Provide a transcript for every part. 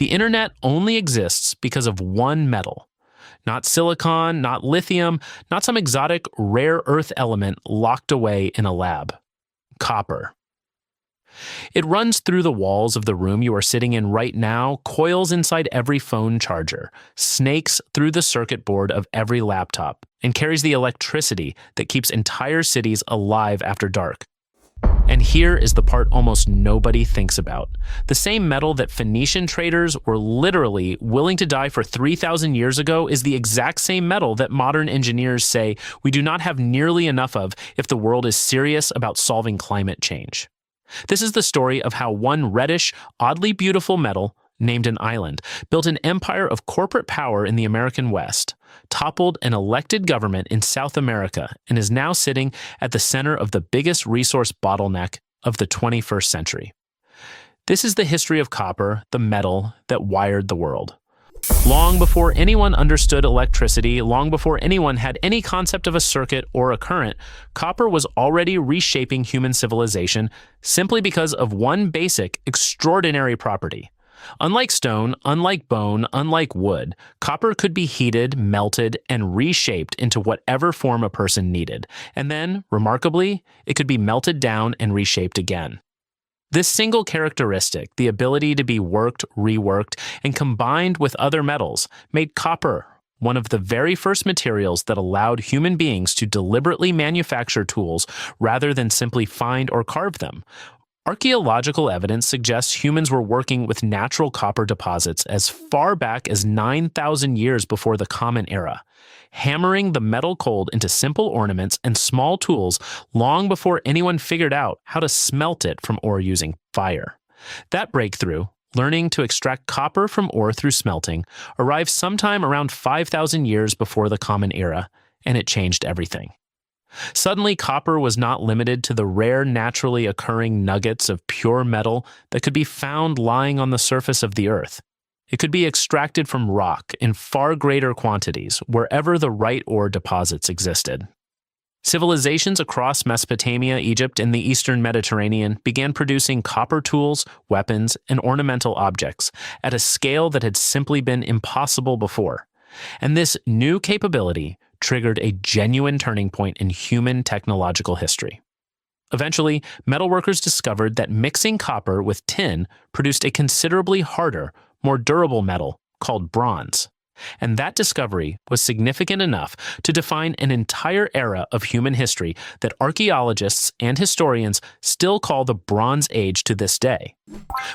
The internet only exists because of one metal. Not silicon, not lithium, not some exotic rare earth element locked away in a lab. Copper. It runs through the walls of the room you are sitting in right now, coils inside every phone charger, snakes through the circuit board of every laptop, and carries the electricity that keeps entire cities alive after dark. And here is the part almost nobody thinks about. The same metal that Phoenician traders were literally willing to die for 3,000 years ago is the exact same metal that modern engineers say we do not have nearly enough of if the world is serious about solving climate change. This is the story of how one reddish, oddly beautiful metal, named an island, built an empire of corporate power in the American West, toppled an elected government in South America, and is now sitting at the center of the biggest resource bottleneck of the 21st century. This is the history of copper, the metal that wired the world. Long before anyone understood electricity, long before anyone had any concept of a circuit or a current, copper was already reshaping human civilization simply because of one basic, extraordinary property. Unlike stone, unlike bone, unlike wood, copper could be heated, melted, and reshaped into whatever form a person needed. And then, remarkably, it could be melted down and reshaped again. This single characteristic, the ability to be worked, reworked, and combined with other metals, made copper one of the very first materials that allowed human beings to deliberately manufacture tools rather than simply find or carve them. Archaeological evidence suggests humans were working with natural copper deposits as far back as 9,000 years before the Common Era, hammering the metal cold into simple ornaments and small tools long before anyone figured out how to smelt it from ore using fire. That breakthrough, learning to extract copper from ore through smelting, arrived sometime around 5,000 years before the Common Era, and it changed everything. Suddenly, copper was not limited to the rare naturally occurring nuggets of pure metal that could be found lying on the surface of the earth. It could be extracted from rock in far greater quantities wherever the right ore deposits existed. Civilizations across Mesopotamia, Egypt, and the Eastern Mediterranean began producing copper tools, weapons, and ornamental objects at a scale that had simply been impossible before. And this new capability triggered a genuine turning point in human technological history. Eventually, metalworkers discovered that mixing copper with tin produced a considerably harder, more durable metal called bronze. And that discovery was significant enough to define an entire era of human history that archaeologists and historians still call the Bronze Age to this day.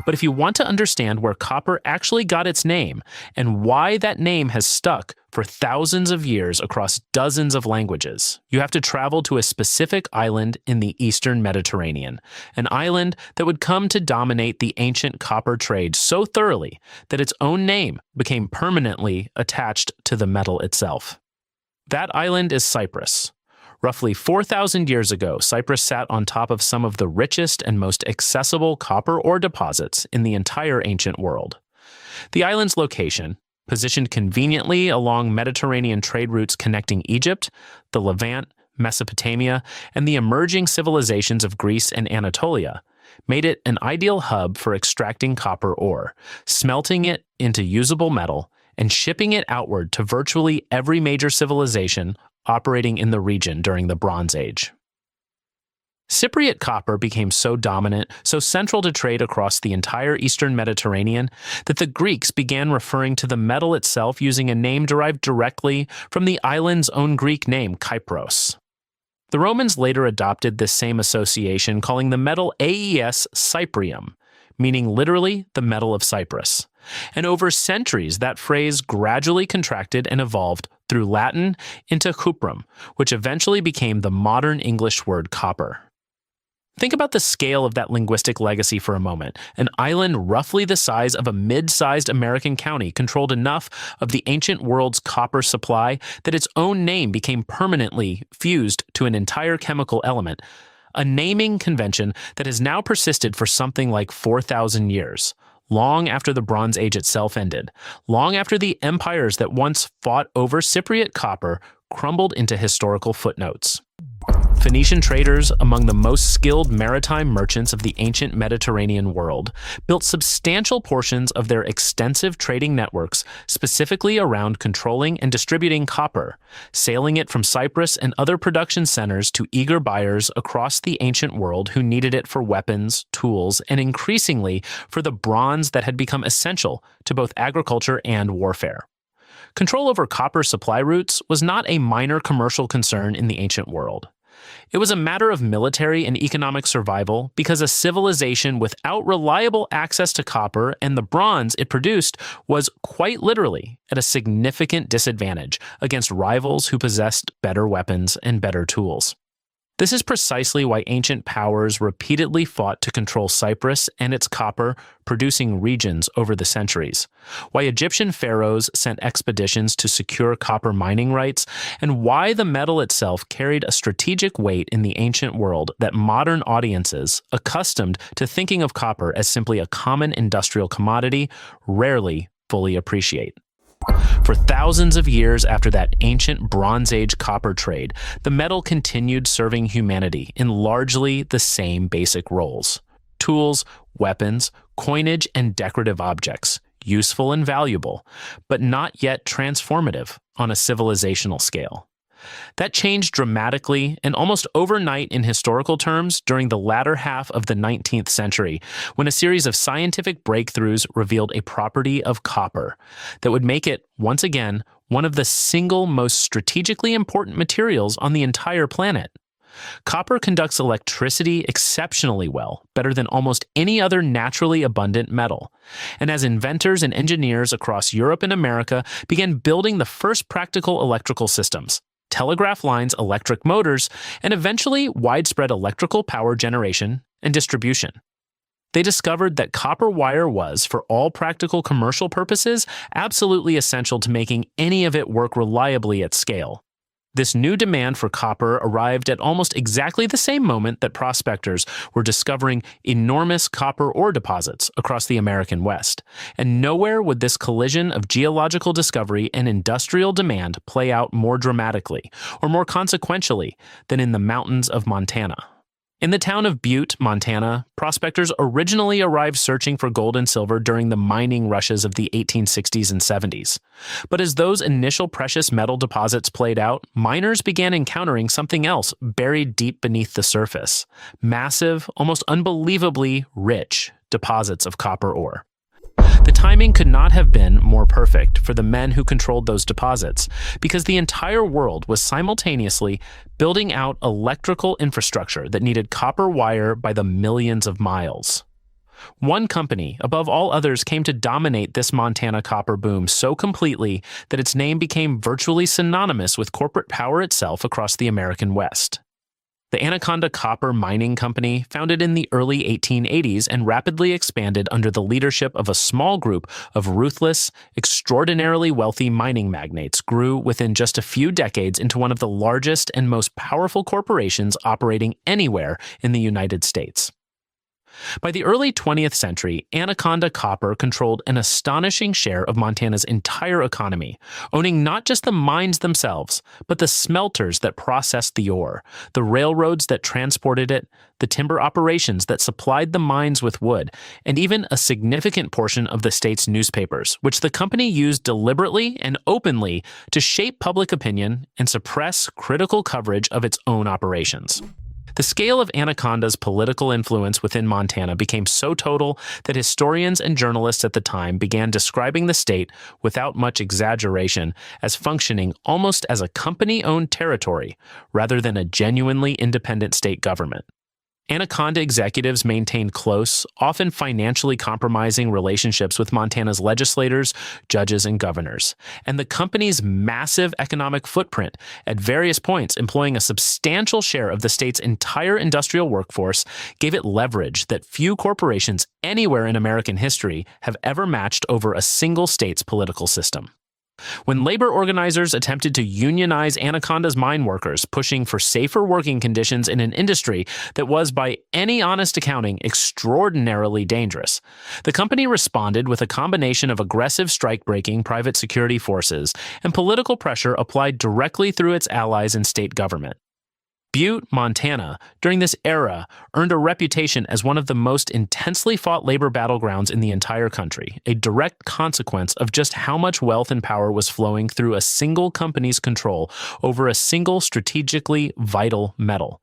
But if you want to understand where copper actually got its name and why that name has stuck for thousands of years across dozens of languages, you have to travel to a specific island in the Eastern Mediterranean, an island that would come to dominate the ancient copper trade so thoroughly that its own name became permanently attached to the metal itself. That island is Cyprus. Roughly 4,000 years ago, Cyprus sat on top of some of the richest and most accessible copper ore deposits in the entire ancient world. The island's location, positioned conveniently along Mediterranean trade routes connecting Egypt, the Levant, Mesopotamia, and the emerging civilizations of Greece and Anatolia, made it an ideal hub for extracting copper ore, smelting it into usable metal, and shipping it outward to virtually every major civilization operating in the region during the Bronze Age. Cypriot copper became so dominant, so central to trade across the entire Eastern Mediterranean, that the Greeks began referring to the metal itself using a name derived directly from the island's own Greek name, Kypros. The Romans later adopted this same association, calling the metal AES Cyprium, meaning literally the metal of Cyprus. And over centuries, that phrase gradually contracted and evolved through Latin into cuprum, which eventually became the modern English word copper. Think about the scale of that linguistic legacy for a moment. An island roughly the size of a mid-sized American county controlled enough of the ancient world's copper supply that its own name became permanently fused to an entire chemical element, a naming convention that has now persisted for something like 4,000 years. Long after the Bronze Age itself ended, long after the empires that once fought over Cypriot copper crumbled into historical footnotes. Phoenician traders, among the most skilled maritime merchants of the ancient Mediterranean world, built substantial portions of their extensive trading networks specifically around controlling and distributing copper, sailing it from Cyprus and other production centers to eager buyers across the ancient world who needed it for weapons, tools, and increasingly for the bronze that had become essential to both agriculture and warfare. Control over copper supply routes was not a minor commercial concern in the ancient world. It was a matter of military and economic survival because a civilization without reliable access to copper and the bronze it produced was quite literally at a significant disadvantage against rivals who possessed better weapons and better tools. This is precisely why ancient powers repeatedly fought to control Cyprus and its copper-producing regions over the centuries, why Egyptian pharaohs sent expeditions to secure copper mining rights, and why the metal itself carried a strategic weight in the ancient world that modern audiences, accustomed to thinking of copper as simply a common industrial commodity, rarely fully appreciate. For thousands of years after that ancient Bronze Age copper trade, the metal continued serving humanity in largely the same basic roles: tools, weapons, coinage, and decorative objects, useful and valuable, but not yet transformative on a civilizational scale. That changed dramatically and almost overnight in historical terms during the latter half of the 19th century, when a series of scientific breakthroughs revealed a property of copper that would make it, once again, one of the single most strategically important materials on the entire planet. Copper conducts electricity exceptionally well, better than almost any other naturally abundant metal. And as inventors and engineers across Europe and America began building the first practical electrical systems, telegraph lines, electric motors, and eventually widespread electrical power generation and distribution, they discovered that copper wire was, for all practical commercial purposes, absolutely essential to making any of it work reliably at scale. This new demand for copper arrived at almost exactly the same moment that prospectors were discovering enormous copper ore deposits across the American West, and nowhere would this collision of geological discovery and industrial demand play out more dramatically or more consequentially than in the mountains of Montana. In the town of Butte, Montana, prospectors originally arrived searching for gold and silver during the mining rushes of the 1860s and 70s. But as those initial precious metal deposits played out, miners began encountering something else buried deep beneath the surface: massive, almost unbelievably rich deposits of copper ore. The timing could not have been more perfect for the men who controlled those deposits, because the entire world was simultaneously building out electrical infrastructure that needed copper wire by the millions of miles. One company, above all others, came to dominate this Montana copper boom so completely that its name became virtually synonymous with corporate power itself across the American West. The Anaconda Copper Mining Company, founded in the early 1880s and rapidly expanded under the leadership of a small group of ruthless, extraordinarily wealthy mining magnates, grew within just a few decades into one of the largest and most powerful corporations operating anywhere in the United States. By the early 20th century, Anaconda Copper controlled an astonishing share of Montana's entire economy, owning not just the mines themselves, but the smelters that processed the ore, the railroads that transported it, the timber operations that supplied the mines with wood, and even a significant portion of the state's newspapers, which the company used deliberately and openly to shape public opinion and suppress critical coverage of its own operations. The scale of Anaconda's political influence within Montana became so total that historians and journalists at the time began describing the state, without much exaggeration, as functioning almost as a company-owned territory rather than a genuinely independent state government. Anaconda executives maintained close, often financially compromising relationships with Montana's legislators, judges, and governors, and the company's massive economic footprint, at various points employing a substantial share of the state's entire industrial workforce, gave it leverage that few corporations anywhere in American history have ever matched over a single state's political system. When labor organizers attempted to unionize Anaconda's mine workers, pushing for safer working conditions in an industry that was, by any honest accounting, extraordinarily dangerous, the company responded with a combination of aggressive strike-breaking private security forces and political pressure applied directly through its allies in state government. Butte, Montana, during this era, earned a reputation as one of the most intensely fought labor battlegrounds in the entire country, a direct consequence of just how much wealth and power was flowing through a single company's control over a single strategically vital metal.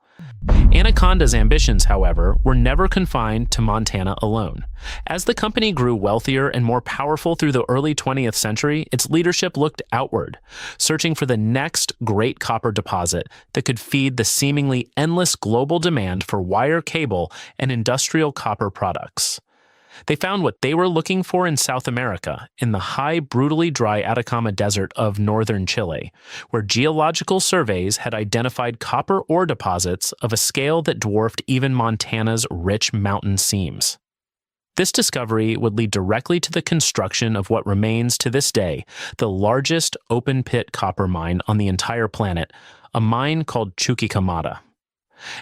Anaconda's ambitions, however, were never confined to Montana alone. As the company grew wealthier and more powerful through the early 20th century, its leadership looked outward, searching for the next great copper deposit that could feed the seemingly endless global demand for wire cable and industrial copper products. They found what they were looking for in South America, in the high, brutally dry Atacama Desert of northern Chile, where geological surveys had identified copper ore deposits of a scale that dwarfed even Montana's rich mountain seams. This discovery would lead directly to the construction of what remains to this day the largest open-pit copper mine on the entire planet, a mine called Chuquicamata.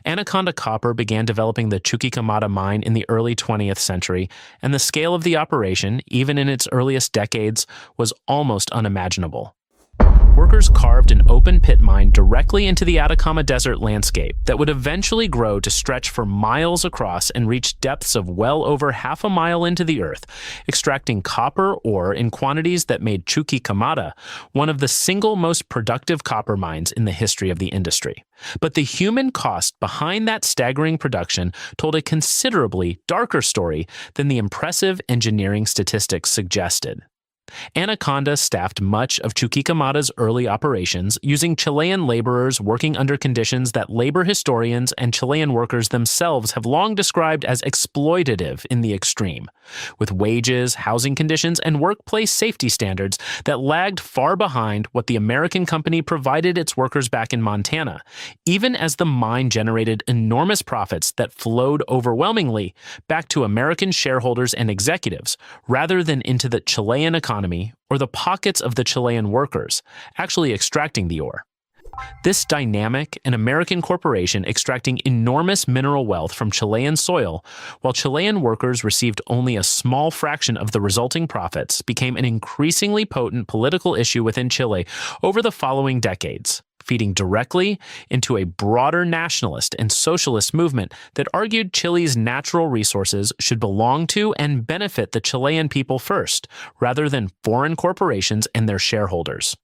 Anaconda Copper began developing the Chuquicamata mine in the early 20th century, and the scale of the operation, even in its earliest decades, was almost unimaginable. Workers carved an open-pit mine directly into the Atacama Desert landscape that would eventually grow to stretch for miles across and reach depths of well over half a mile into the earth, extracting copper ore in quantities that made Chuquicamata one of the single most productive copper mines in the history of the industry. But the human cost behind that staggering production told a considerably darker story than the impressive engineering statistics suggested. Anaconda staffed much of Chuquicamata's early operations using Chilean laborers working under conditions that labor historians and Chilean workers themselves have long described as exploitative in the extreme, with wages, housing conditions, and workplace safety standards that lagged far behind what the American company provided its workers back in Montana, even as the mine generated enormous profits that flowed overwhelmingly back to American shareholders and executives, rather than into the Chilean economy or the pockets of the Chilean workers actually extracting the ore. This dynamic and American corporation extracting enormous mineral wealth from Chilean soil, while Chilean workers received only a small fraction of the resulting profits, became an increasingly potent political issue within Chile over the following decades, feeding directly into a broader nationalist and socialist movement that argued Chile's natural resources should belong to and benefit the Chilean people first, rather than foreign corporations and their shareholders.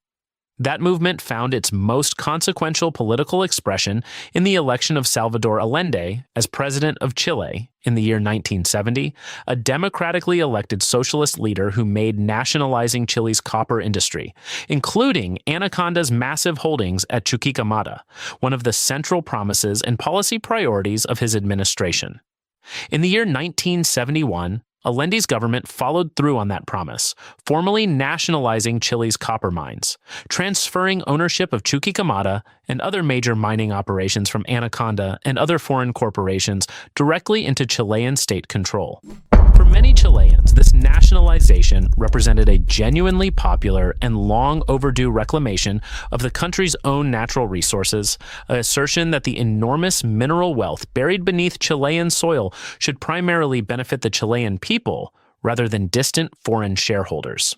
That movement found its most consequential political expression in the election of Salvador Allende as president of Chile in the year 1970, a democratically elected socialist leader who made nationalizing Chile's copper industry, including Anaconda's massive holdings at Chuquicamata, one of the central promises and policy priorities of his administration. In the year 1971, Allende's government followed through on that promise, formally nationalizing Chile's copper mines, transferring ownership of Chuquicamata and other major mining operations from Anaconda and other foreign corporations directly into Chilean state control. For many Chileans, this nationalization represented a genuinely popular and long overdue reclamation of the country's own natural resources, an assertion that the enormous mineral wealth buried beneath Chilean soil should primarily benefit the Chilean people rather than distant foreign shareholders.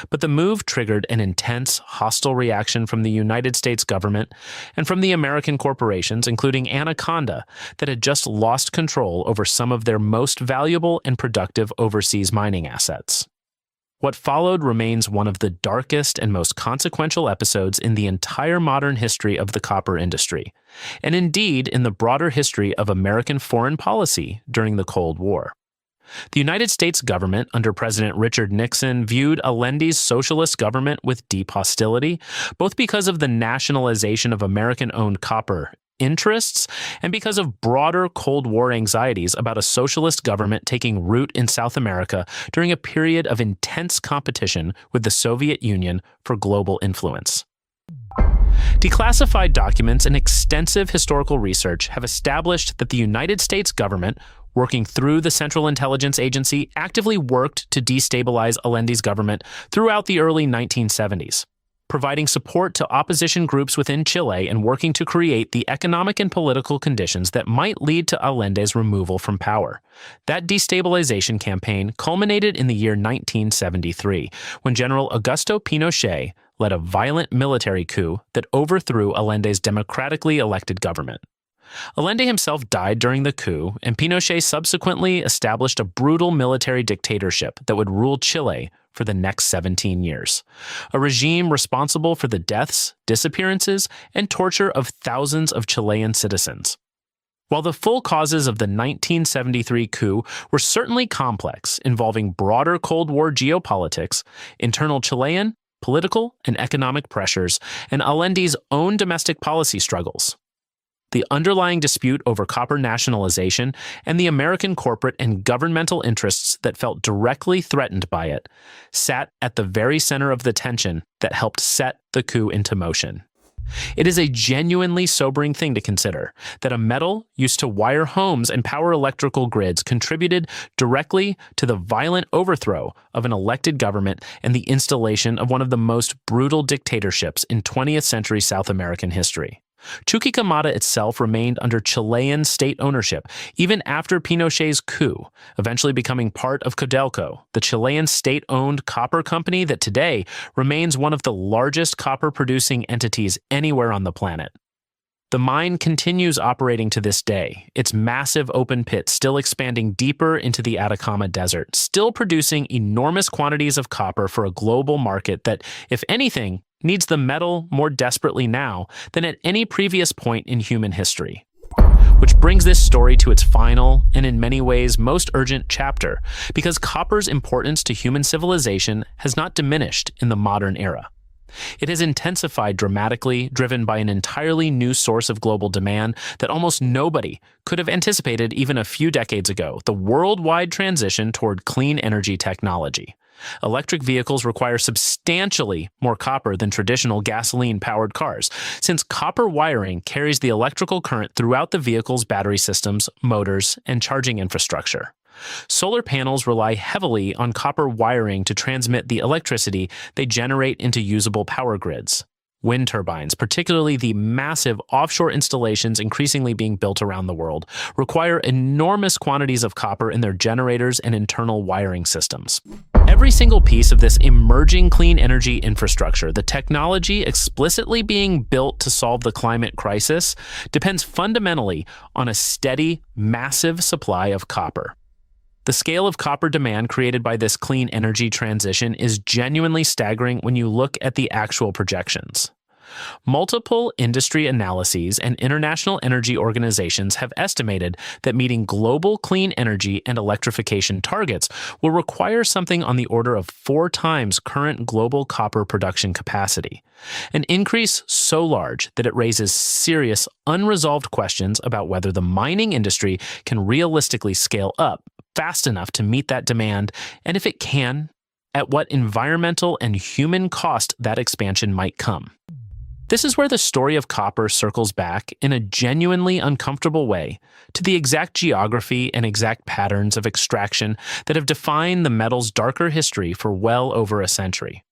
But the move triggered an intense, hostile reaction from the United States government and from the American corporations, including Anaconda, that had just lost control over some of their most valuable and productive overseas mining assets. What followed remains one of the darkest and most consequential episodes in the entire modern history of the copper industry, and indeed in the broader history of American foreign policy during the Cold War. The United States government under President Richard Nixon viewed Allende's socialist government with deep hostility, both because of the nationalization of American-owned copper interests and because of broader Cold War anxieties about a socialist government taking root in South America during a period of intense competition with the Soviet Union for global influence. Declassified documents and extensive historical research have established that the United States government, working through the Central Intelligence Agency, actively worked to destabilize Allende's government throughout the early 1970s. providing support to opposition groups within Chile and working to create the economic and political conditions that might lead to Allende's removal from power. That destabilization campaign culminated in the year 1973, when General Augusto Pinochet led a violent military coup that overthrew Allende's democratically elected government. Allende himself died during the coup, and Pinochet subsequently established a brutal military dictatorship that would rule Chile for the next 17 years, a regime responsible for the deaths, disappearances, and torture of thousands of Chilean citizens. While the full causes of the 1973 coup were certainly complex, involving broader Cold War geopolitics, internal Chilean, political, and economic pressures, and Allende's own domestic policy struggles, the underlying dispute over copper nationalization and the American corporate and governmental interests that felt directly threatened by it sat at the very center of the tension that helped set the coup into motion. It is a genuinely sobering thing to consider that a metal used to wire homes and power electrical grids contributed directly to the violent overthrow of an elected government and the installation of one of the most brutal dictatorships in 20th century South American history. Chuquicamata itself remained under Chilean state ownership even after Pinochet's coup, eventually becoming part of Codelco, the Chilean state-owned copper company that today remains one of the largest copper-producing entities anywhere on the planet. The mine continues operating to this day, its massive open pit still expanding deeper into the Atacama Desert, still producing enormous quantities of copper for a global market that, if anything, needs the metal more desperately now than at any previous point in human history. Which brings this story to its final, and in many ways most urgent chapter, because copper's importance to human civilization has not diminished in the modern era. It has intensified dramatically, driven by an entirely new source of global demand that almost nobody could have anticipated even a few decades ago: the worldwide transition toward clean energy technology. Electric vehicles require substantially more copper than traditional gasoline-powered cars, since copper wiring carries the electrical current throughout the vehicle's battery systems, motors, and charging infrastructure. Solar panels rely heavily on copper wiring to transmit the electricity they generate into usable power grids. Wind turbines, particularly the massive offshore installations increasingly being built around the world, require enormous quantities of copper in their generators and internal wiring systems. Every single piece of this emerging clean energy infrastructure, the technology explicitly being built to solve the climate crisis, depends fundamentally on a steady, massive supply of copper. The scale of copper demand created by this clean energy transition is genuinely staggering when you look at the actual projections. Multiple industry analyses and international energy organizations have estimated that meeting global clean energy and electrification targets will require something on the order of 4 times current global copper production capacity, an increase so large that it raises serious, unresolved questions about whether the mining industry can realistically scale up fast enough to meet that demand, and if it can, at what environmental and human cost that expansion might come. This is where the story of copper circles back in a genuinely uncomfortable way to the exact geography and exact patterns of extraction that have defined the metal's darker history for well over a century.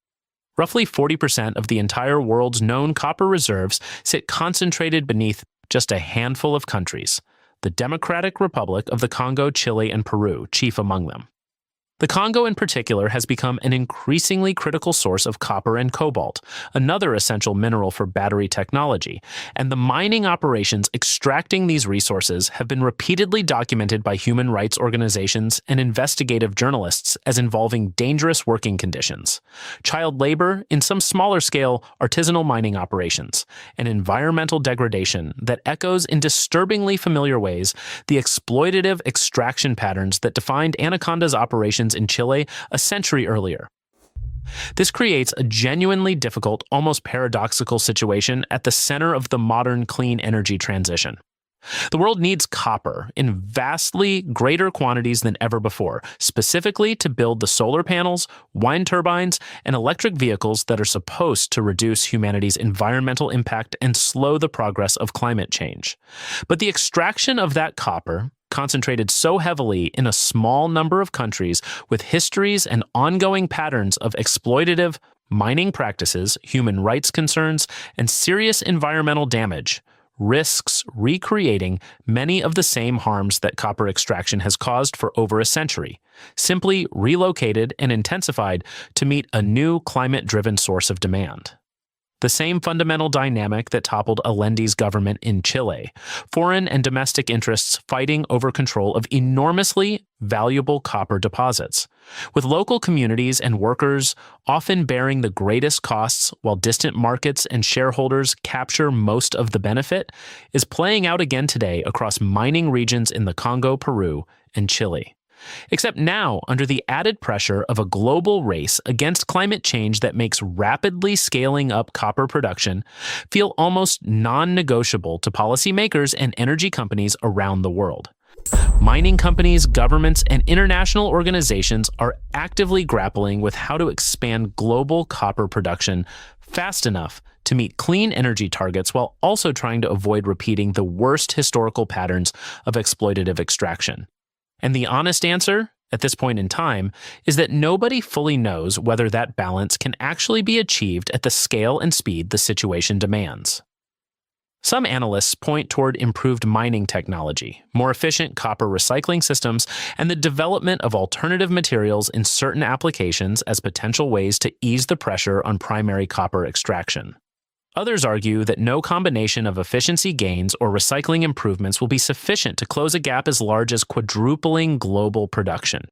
Roughly 40% of the entire world's known copper reserves sit concentrated beneath just a handful of countries, the Democratic Republic of the Congo, Chile, and Peru chief among them. The Congo in particular has become an increasingly critical source of copper and cobalt, another essential mineral for battery technology, and the mining operations extracting these resources have been repeatedly documented by human rights organizations and investigative journalists as involving dangerous working conditions, child labor in some smaller-scale artisanal mining operations, and environmental degradation that echoes in disturbingly familiar ways the exploitative extraction patterns that defined Anaconda's operations in Chile a century earlier. This creates a genuinely difficult, almost paradoxical situation at the center of the modern clean energy transition. The world needs copper in vastly greater quantities than ever before, specifically to build the solar panels, wind turbines, and electric vehicles that are supposed to reduce humanity's environmental impact and slow the progress of climate change. But the extraction of that copper, concentrated so heavily in a small number of countries with histories and ongoing patterns of exploitative, mining practices, human rights concerns, and serious environmental damage risks recreating many of the same harms that copper extraction has caused for over a century, simply relocated and intensified to meet a new climate-driven source of demand. The same fundamental dynamic that toppled Allende's government in Chile, foreign and domestic interests fighting over control of enormously valuable copper deposits, with local communities and workers often bearing the greatest costs while distant markets and shareholders capture most of the benefit, is playing out again today across mining regions in the Congo, Peru, and Chile. Except now under the added pressure of a global race against climate change that makes rapidly scaling up copper production feel almost non-negotiable to policymakers and energy companies around the world. Mining companies, governments, and international organizations are actively grappling with how to expand global copper production fast enough to meet clean energy targets while also trying to avoid repeating the worst historical patterns of exploitative extraction. And the honest answer, at this point in time, is that nobody fully knows whether that balance can actually be achieved at the scale and speed the situation demands. Some analysts point toward improved mining technology, more efficient copper recycling systems, and the development of alternative materials in certain applications as potential ways to ease the pressure on primary copper extraction. Others argue that no combination of efficiency gains or recycling improvements will be sufficient to close a gap as large as quadrupling global production,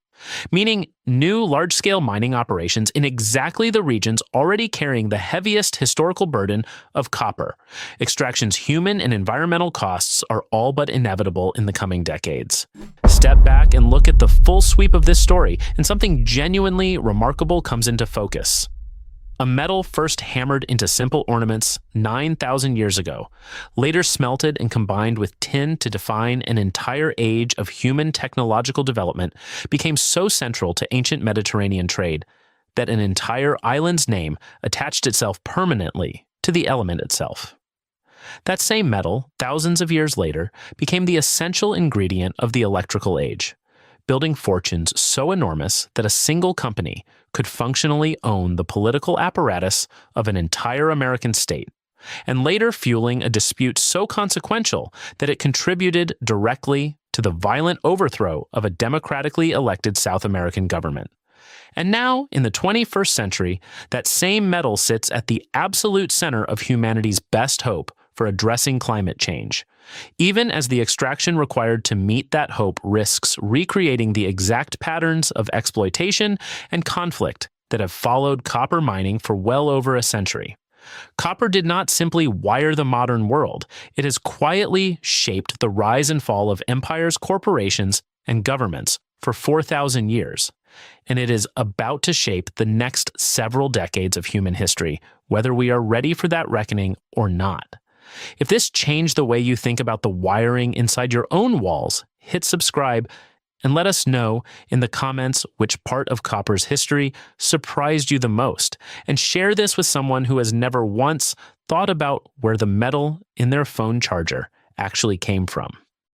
meaning new large-scale mining operations in exactly the regions already carrying the heaviest historical burden of copper. Extraction's human and environmental costs are all but inevitable in the coming decades. Step back and look at the full sweep of this story, and something genuinely remarkable comes into focus. A metal first hammered into simple ornaments 9,000 years ago, later smelted and combined with tin to define an entire age of human technological development, became so central to ancient Mediterranean trade that an entire island's name attached itself permanently to the element itself. That same metal, thousands of years later, became the essential ingredient of the electrical age, building fortunes so enormous that a single company could functionally own the political apparatus of an entire American state, and later fueling a dispute so consequential that it contributed directly to the violent overthrow of a democratically elected South American government. And now, in the 21st century, that same metal sits at the absolute center of humanity's best hope for addressing climate change, even as the extraction required to meet that hope risks recreating the exact patterns of exploitation and conflict that have followed copper mining for well over a century. Copper did not simply wire the modern world, it has quietly shaped the rise and fall of empires, corporations, and governments for 4,000 years. And it is about to shape the next several decades of human history, whether we are ready for that reckoning or not. If this changed the way you think about the wiring inside your own walls, hit subscribe and let us know in the comments which part of copper's history surprised you the most, and share this with someone who has never once thought about where the metal in their phone charger actually came from.